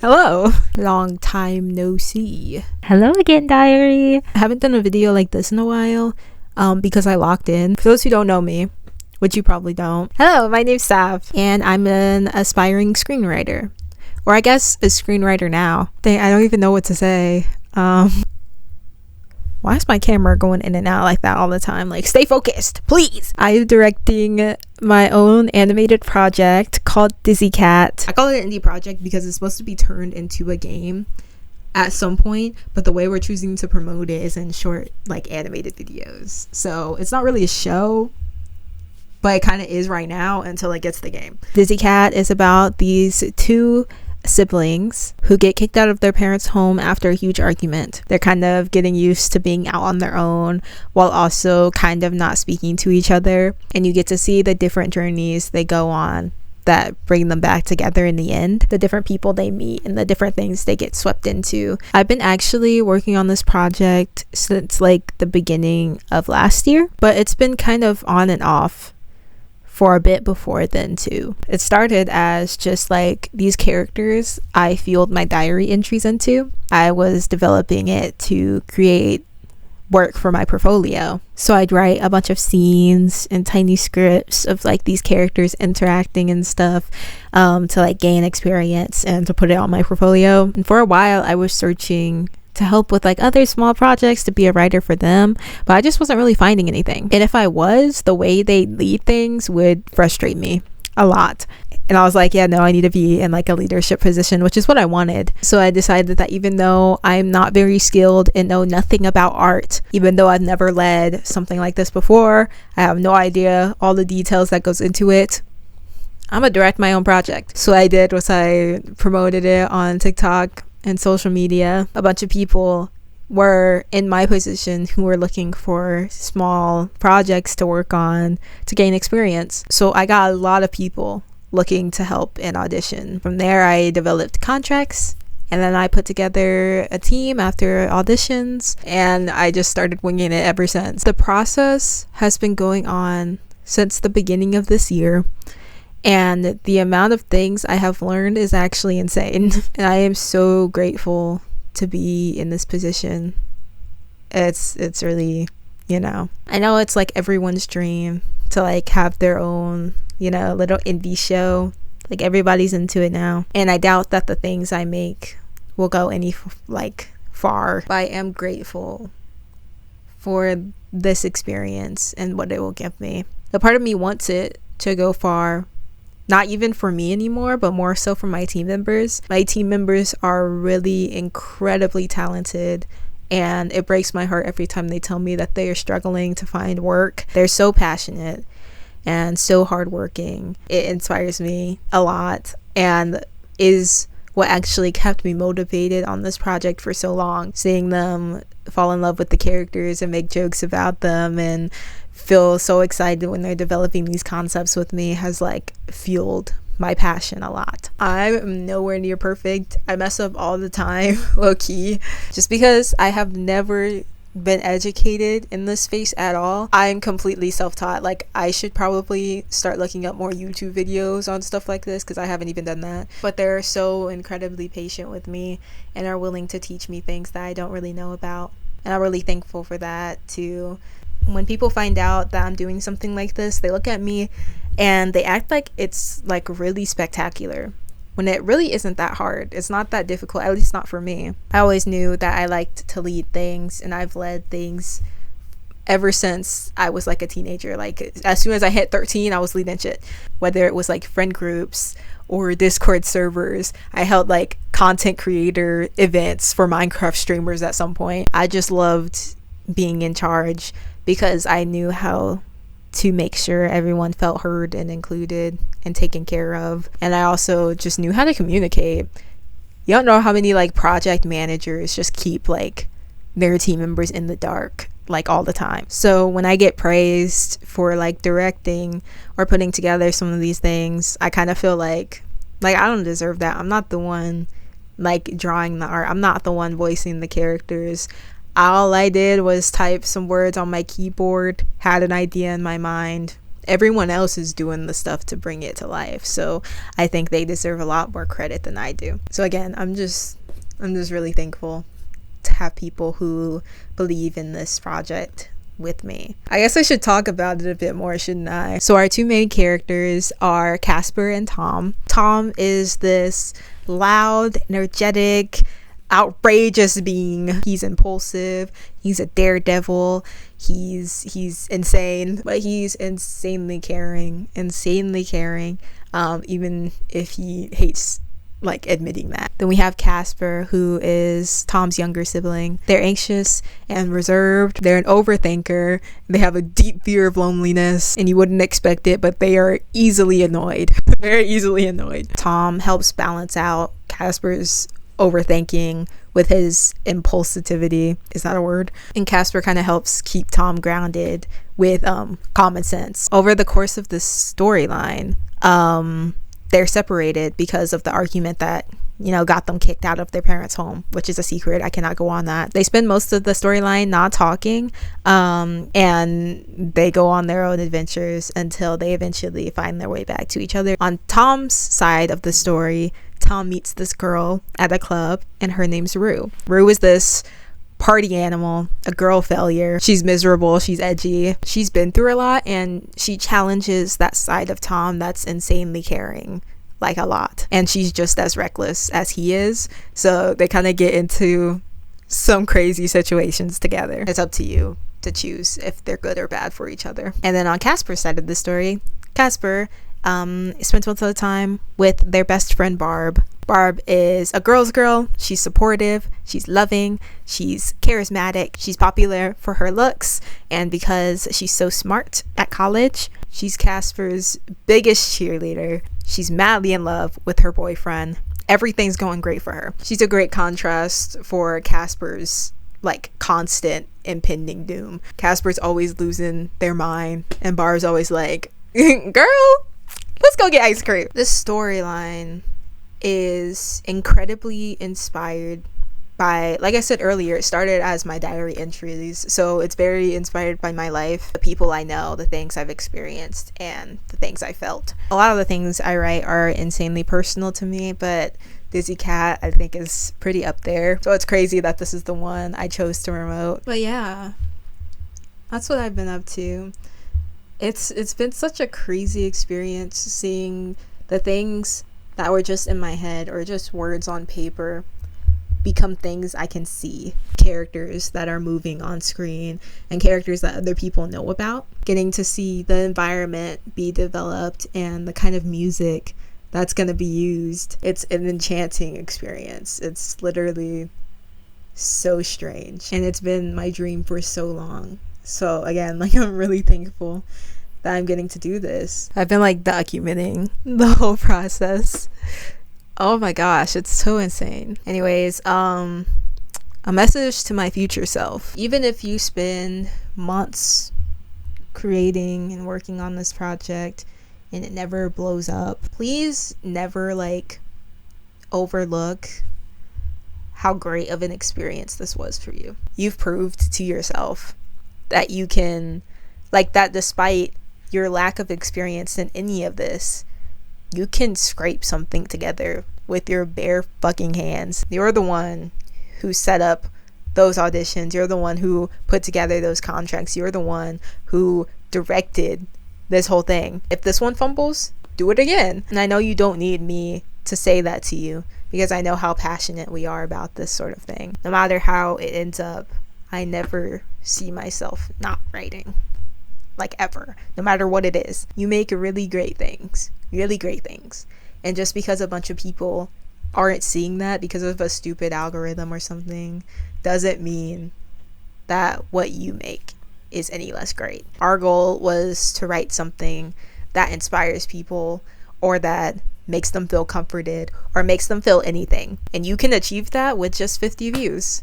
Hello. Long time no see. Hello again, diary. I haven't done a video like this in a while because I locked in. For those who don't know me, which you probably don't. Hello, my name's Sav, and I'm an aspiring screenwriter. Or I guess a screenwriter now. I don't even know what to say. Why is my camera going in and out like that all the time? Like, stay focused, please. I'm directing my own animated project called Dizzy Cat. I call it an indie project because it's supposed to be turned into a game at some point, but the way we're choosing to promote it is in short, like, animated videos. So it's not really a show, but it kind of is right now until it gets to the game. Dizzy Cat is about these two siblings who get kicked out of their parents' home after a huge argument. They're kind of getting used to being out on their own while also kind of not speaking to each other, and you get to see the different journeys they go on that bring them back together in the end, the different people they meet and the different things they get swept into. I've been actually working on this project since like the beginning of last year, but it's been kind of on and off for a bit before then too. It started as just like these characters I fueled my diary entries into. I was developing it to create work for my portfolio. So I'd write a bunch of scenes and tiny scripts of like these characters interacting and stuff to like gain experience and to put it on my portfolio. And for a while I was searching to help with like other small projects to be a writer for them, but I just wasn't really finding anything. And if I was, the way they lead things would frustrate me a lot. And I was like, yeah, no, I need to be in like a leadership position, which is what I wanted. So I decided that even though I'm not very skilled and know nothing about art, even though I've never led something like this before, I have no idea all the details that goes into it, I'm gonna direct my own project. So what I did was I promoted it on TikTok and social media. A bunch of people were in my position who were looking for small projects to work on to gain experience. So I got a lot of people looking to help and audition. From there, I developed contracts, and then I put together a team after auditions, and I just started winging it ever since. The process has been going on since the beginning of this year, and the amount of things I have learned is actually insane. And I am so grateful to be in this position. It's really, I know it's like everyone's dream to like have their own, little indie show. Like everybody's into it now. And I doubt that the things I make will go any far. But I am grateful for this experience and what it will give me. The part of me wants it to go far. Not even for me anymore, but more so for my team members. My team members are really incredibly talented, and it breaks my heart every time they tell me that they are struggling to find work. They're so passionate and so hardworking. It inspires me a lot and is what actually kept me motivated on this project for so long. Seeing them fall in love with the characters and make jokes about them and feel so excited when they're developing these concepts with me has like fueled my passion a lot. I'm nowhere near perfect. I mess up all the time, low key, just because I have never been educated in this space at all. I'm completely self-taught. Like, I should probably start looking up more YouTube videos on stuff like this because I haven't even done that. But they're so incredibly patient with me and are willing to teach me things that I don't really know about. And I'm really thankful for that too. When people find out that I'm doing something like this, they look at me and they act like it's like really spectacular, when it really isn't that hard. It's not that difficult, at least not for me. I always knew that I liked to lead things, and I've led things ever since I was like a teenager. Like as soon as I hit 13, I was leading shit, whether it was like friend groups or Discord servers. I held like content creator events for Minecraft streamers at some point. I just loved being in charge because I knew how to make sure everyone felt heard and included and taken care of. And I also just knew how to communicate. You don't know how many like project managers just keep like their team members in the dark like all the time. So when I get praised for like directing or putting together some of these things, I kind of feel like I don't deserve that. I'm not the one like drawing the art. I'm not the one voicing the characters. All I did was type some words on my keyboard, had an idea in my mind, Everyone else is doing the stuff to bring it to life. So I think they deserve a lot more credit than I do. So again, I'm just really thankful to have people who believe in this project with me. I guess I should talk about it a bit more, shouldn't I? So our two main characters are Casper and Tom. Tom is this loud, energetic, outrageous being. He's impulsive, he's a daredevil, he's insane, but he's insanely caring, even if he hates like admitting that. Then we have Casper, who is Tom's younger sibling. They're anxious and reserved. They're an overthinker. They have a deep fear of loneliness, and you wouldn't expect it, but they are easily annoyed. Very easily annoyed. Tom helps balance out Casper's overthinking with his impulsivity. Is that a word? And Casper kind of helps keep Tom grounded with common sense. Over the course of this storyline, they're separated because of the argument that, you know, got them kicked out of their parents' home, which is a secret. I cannot go on that. They spend most of the storyline not talking, and they go on their own adventures until they eventually find their way back to each other. On Tom's side of the story, Tom meets this girl at a club, and her name's Rue. Rue is this party animal, a girl failure. She's miserable, she's edgy, she's been through a lot, and she challenges that side of Tom that's insanely caring, like a lot. And she's just as reckless as he is, so they kind of get into some crazy situations together. It's up to you to choose if they're good or bad for each other. And then on Casper's side of the story, Casper spends most of the time with their best friend Barb. Barb is a girl's girl. She's supportive, she's loving, she's charismatic, she's popular for her looks, and because she's so smart at college, she's Casper's biggest cheerleader. She's madly in love with her boyfriend. Everything's going great for her. She's a great contrast for Casper's like constant impending doom. Casper's always losing their mind, and Barb's always like, girl, let's go get ice cream. This storyline is incredibly inspired by, like I said earlier, it started as my diary entries, so it's very inspired by my life, the people I know, the things I've experienced, and the things I felt. A lot of the things I write are insanely personal to me, but Dizzy Cat I think is pretty up there, so it's crazy that this is the one I chose to promote. But yeah, that's what I've been up to. It's been such a crazy experience seeing the things that were just in my head or just words on paper become things I can see, characters that are moving on screen and characters that other people know about. Getting to see the environment be developed and the kind of music that's going to be used, it's an enchanting experience. It's literally so strange, and it's been my dream for so long. So again, like, I'm really thankful that I'm getting to do this. I've been like documenting the whole process. Oh my gosh, it's so insane. Anyways, a message to my future self. Even if you spend months creating and working on this project and it never blows up, please never like overlook how great of an experience this was for you. You've proved to yourself that you can, like, that despite your lack of experience in any of this, you can scrape something together with your bare fucking hands. You're the one who set up those auditions. You're the one who put together those contracts. You're the one who directed this whole thing. If this one fumbles, do it again. And I know you don't need me to say that to you, because I know how passionate we are about this sort of thing. No matter how it ends up, I never see myself not writing. Like, ever. No matter what it is. You make really great things. Really great things. And just because a bunch of people aren't seeing that because of a stupid algorithm or something, doesn't mean that what you make is any less great. Our goal was to write something that inspires people, or that makes them feel comforted, or makes them feel anything. And you can achieve that with just 50 views.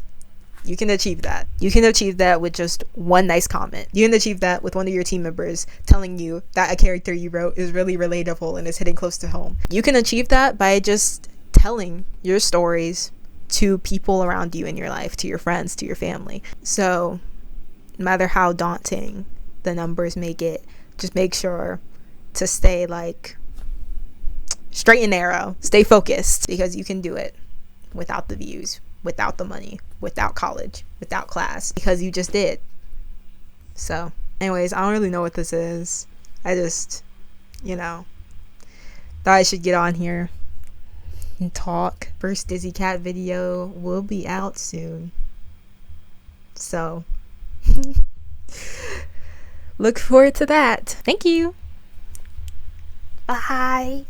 You can achieve that. You can achieve that with just one nice comment. You can achieve that with one of your team members telling you that a character you wrote is really relatable and is hitting close to home. You can achieve that by just telling your stories to people around you in your life, to your friends, to your family. So no matter how daunting the numbers may get, just make sure to stay like straight and narrow, stay focused, because you can do it without the views, without the money, without college, without class, because you just did. So anyways, I don't really know what this is. I just, thought I should get on here and talk. First Dizzy Cat video will be out soon, so look forward to that. Thank you. Bye.